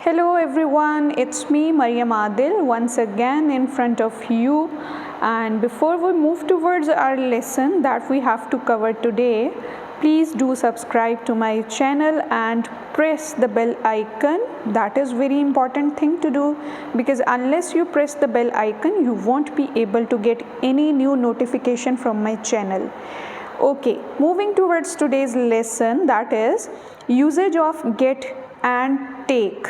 Hello everyone, it's me Mariam Adil once again in front of you, and before we move towards our lesson that we have to cover today, please do subscribe to my channel and press the bell icon. That is very important thing to do, because unless you press the bell icon you won't be able to get any new notification from my channel. Okay, moving towards today's lesson, that is usage of get and take.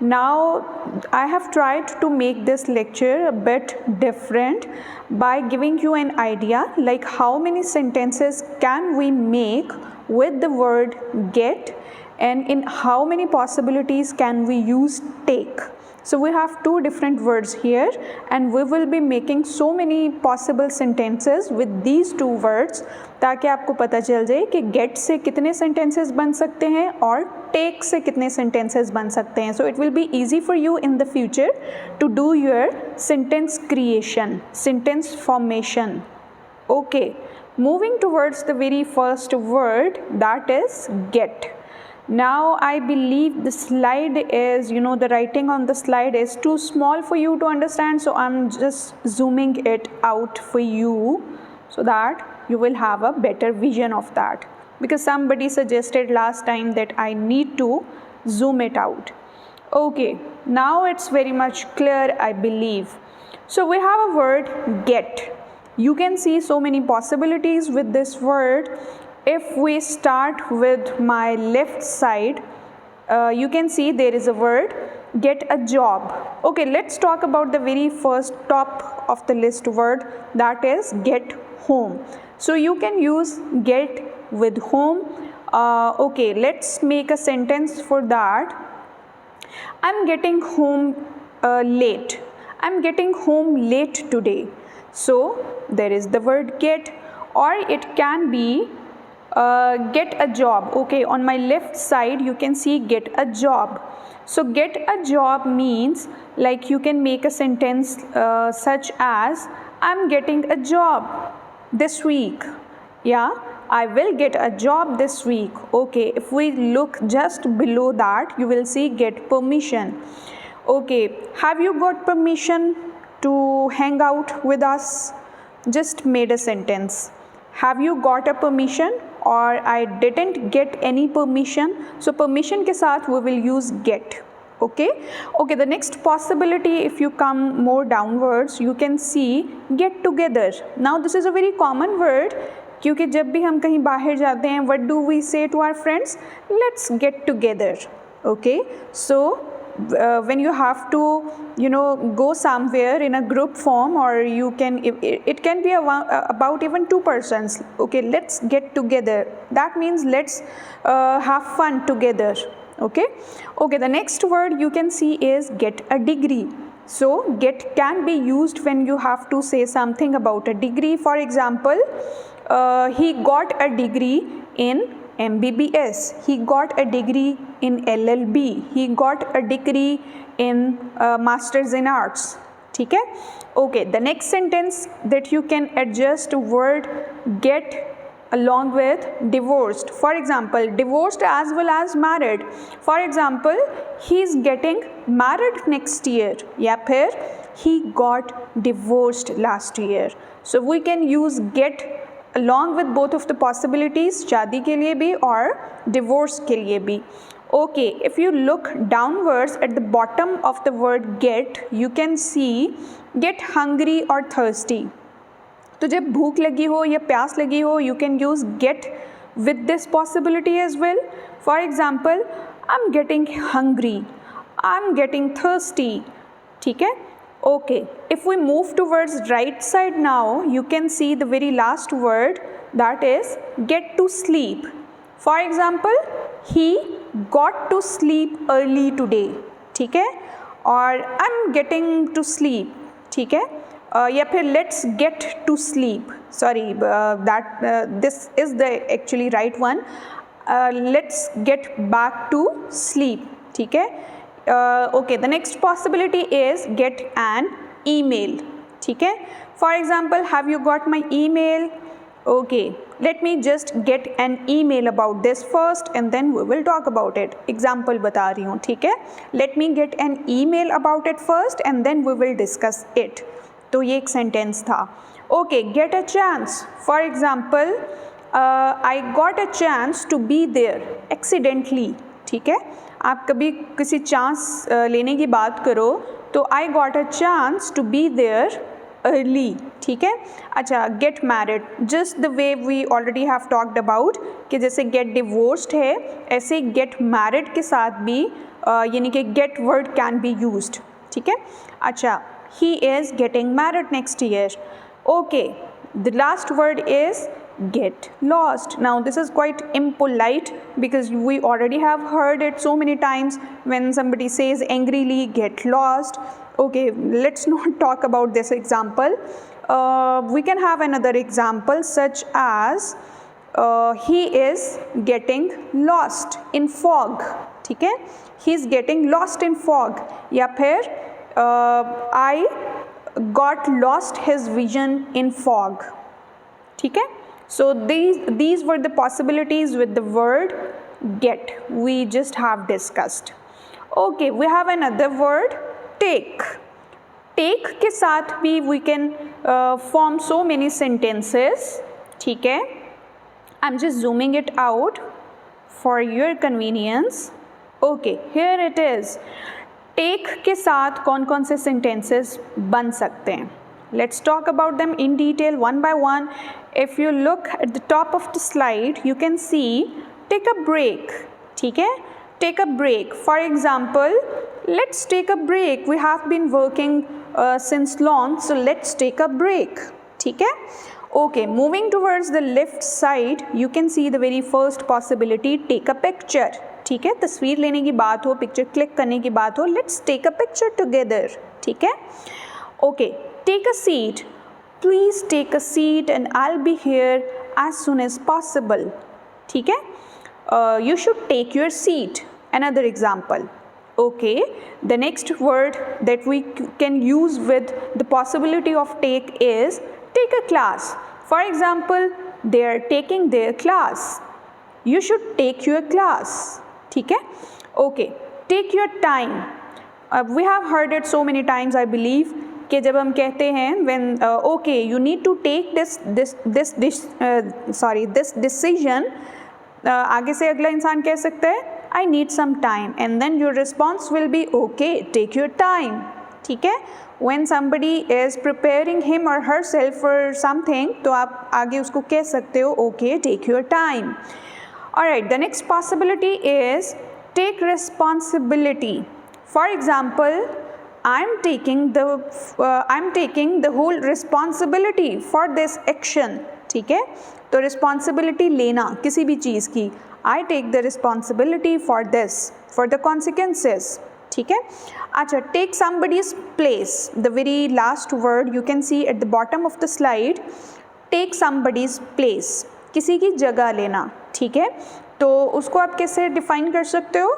Now I have tried to make this lecture a bit different by giving you an idea like how many sentences can we make with the word get, and in how many possibilities can we use take. So we have two different words here and we will be making so many possible sentences with these two words, ताकि आपको पता चल जाए कि get से कितने sentences बन सकते हैं और take से कितने sentences बन सकते हैं. So it will be easy for you in the future to do your sentence creation, sentence formation. Okay, moving towards the very first word, that is get. Now I believe the slide is, the writing on the slide is too small for you to understand, so I'm just zooming it out for you so that you will have a better vision of that, because somebody suggested last time that I need to zoom it out. Okay, now it's very much clear, I believe. So we have a word get. You can see so many possibilities with this word. If we start with my left side, you can see there is a word get a job. Okay, let's talk about the very first top of the list word, that is get home. So you can use get with home. Okay, let's make a sentence for that. I'm getting home late. I'm getting home late today. So there is the word get, or it can be get a job. Okay, on my left side you can see get a job. So get a job means like you can make a sentence such as I'm getting a job this week. Yeah, I will get a job this week. Okay, if we look just below that you will see get permission. Okay, have you got permission to hang out with us? Just made a sentence. Have you got a permission, or I didn't get any permission. So permission के साथ we will use get. Okay, the next possibility, if you come more downwards you can see get together. Now this is a very common word, क्योंकि जब भी हम कहीं बाहर जाते हैं what do we say to our friends? Let's get together. Okay, so when you have to go somewhere in a group form, or you can, it can be about even two persons. Okay, let's get together, that means let's have fun together. Okay, the next word you can see is get a degree. So get can be used when you have to say something about a degree. For example, he got a degree in MBBS, he got a degree in LLB, he got a degree in Masters in Arts. ठीक है? Okay, the next sentence that you can adjust word get along with divorced. For example, divorced as well as married. For example, he is getting married next year, या फिर he got divorced last year. So we can use get along with both of the possibilities, शादी के लिए भी और divorce के लिए भी. Okay, if you look downwards at the bottom of the word get, you can see get hungry or thirsty. तो जब भूख लगी हो या प्यास लगी हो, you can use get with this possibility as well. For example, I'm getting hungry, I'm getting thirsty. ठीक है? Okay, if we move towards right side now, you can see the very last word, that is get to sleep. For example, he got to sleep early today. ठीक है? और I'm getting to sleep. ठीक है? या फिर let's get to sleep. Sorry, this is the actually right one. Let's get back to sleep. ठीक है? Okay, the next possibility is get an email. ठीक है? For example, have you got my email? Okay, let me just get an email about this first and then we will talk about it. Example बता रही हूँ, ठीक है? Let me get an email about it first and then we will discuss it. तो ये एक sentence था. Okay, get a chance. For example, I got a chance to be there accidentally. ठीक है? आप कभी किसी चांस लेने की बात करो तो I got a chance to be there early. ठीक है? अच्छा, get married, just the way we already have talked about कि जैसे get divorced है, ऐसे get married के साथ भी यानी कि get word can be used. ठीक है? अच्छा, he is getting married next year. Okay, the last word is get lost. Now this is quite impolite because we already have heard it so many times when somebody says angrily get lost. Okay, let's not talk about this example. We can have another example such as he is getting lost in fog. ठीक है? He is getting lost in fog. या फिर I got lost his vision in fog. ठीक है? So these were the possibilities with the word get we just have discussed. Okay, we have another word take. Take के साथ भी we can form so many sentences. ठीक है? I'm just zooming it out for your convenience. Okay, here it is. Take के साथ कौन कौन से sentences बन सकते हैं? Let's talk about them in detail one by one. If you look at the top of the slide, you can see take a break. ठीक है? Take a break. For example, let's take a break. We have been working since long, so let's take a break. ठीक है? Okay, moving towards the left side, you can see the very first possibility, take a picture. ठीक है? तस्वीर लेने की बात हो, picture click करने की बात हो, let's take a picture together. ठीक है? Okay, take a seat. Please take a seat and I'll be here as soon as possible. ठीक है? You should take your seat. Another example. Okay, the next word that we can use with the possibility of take is take a class. For example, they are taking their class. You should take your class. ठीक है? Okay, take your time. We have heard it so many times, I believe, कि जब हम कहते हैं when okay you need to take this decision, आगे से अगला इंसान कह सकता है I need some time and then your response will be okay, take your time. ठीक है? When somebody is preparing him or herself for something तो आप आगे उसको कह सकते हो okay, take your time. Alright, the next possibility is take responsibility. For example, I'm taking the whole responsibility for this action. ठीक है? तो responsibility लेना किसी भी चीज़ की, I take the responsibility for this, for the consequences. ठीक है? अच्छा, take somebody's place. The very last word you can see at the bottom of the slide. Take somebody's place. किसी की जगह लेना. ठीक है? तो उसको आप कैसे define कर सकते हो?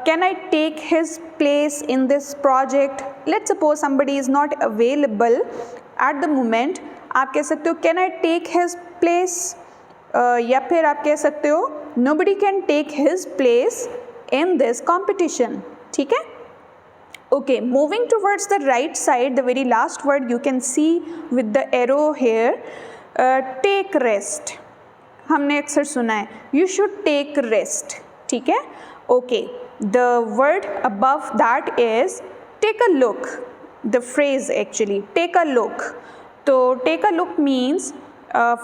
Can I take his place in this project? Let's suppose somebody is not available at the moment. आप कह सकते हो can I take his place? या फिर आप कह सकते हो nobody can take his place in this competition. ठीक है? Okay, moving towards the right side, the very last word you can see with the arrow here, take rest. हमने अक्सर सुना है you should take rest. ठीक है? Okay, the word above that is take a look. The phrase actually, take a look. So take a look means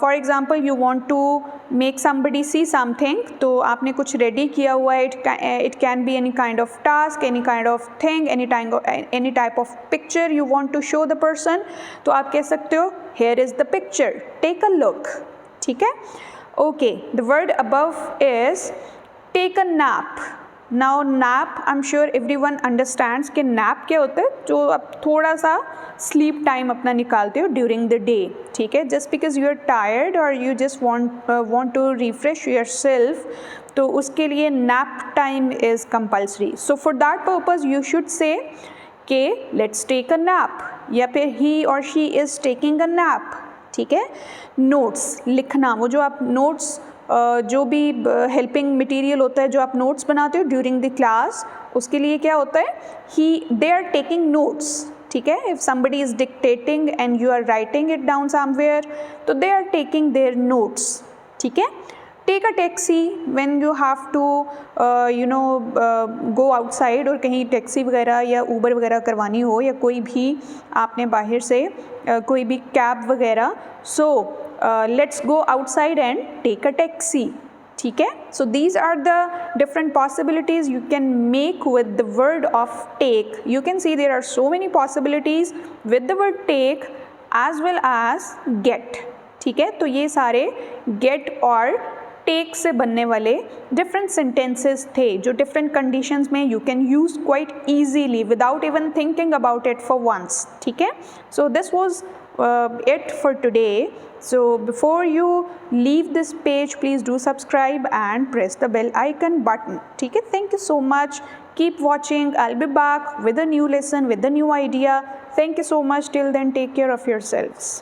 for example you want to make somebody see something, तो आपने कुछ ready किया हुआ है, it can be any kind of task, any kind of thing, any type of picture you want to show the person, तो आप कह सकते हो here is the picture, take a look. ठीक है? Okay, the word above is take a nap. Now nap, I'm sure everyone understands कि nap क्या होता है, जो आप थोड़ा सा sleep time अपना निकालते हो during the day. ठीक है? Just because you are tired or you just want to refresh yourself, तो उसके लिए nap time is compulsory. So for that purpose you should say कि let's take a nap या फिर he or she is taking a nap. ठीक है। Notes लिखना, वो जो आप नोट्स जो भी हेल्पिंग मटेरियल होता है जो आप नोट्स बनाते हो ड्यूरिंग द क्लास, उसके लिए क्या होता है, दे आर टेकिंग नोट्स, ठीक है। If somebody is dictating and you are writing it down somewhere, तो they are taking their notes, ठीक है। Take a taxi when you have to go outside, और कहीं टैक्सी वगैरह या ऊबर वगैरह करवानी हो, या कोई भी आपने बाहर से कोई भी कैब वगैरह, so let's go outside and take a taxi, ठीक है। So these are the different possibilities you can make with the word of take. You can see there are so many possibilities with the word take as well as get, ठीक है। तो ये सारे gate और take से बनने वाले different sentences थे जो डिफरेंट कंडीशंस में you can use quite easily without even thinking about it for once, ठीक है। So this was it for today. So before you leave this page, please do subscribe and press the bell icon button, ठीक है। Thank you so much, keep watching, I'll be back with a new lesson with a new idea. Thank you so much, till then take care of yourselves.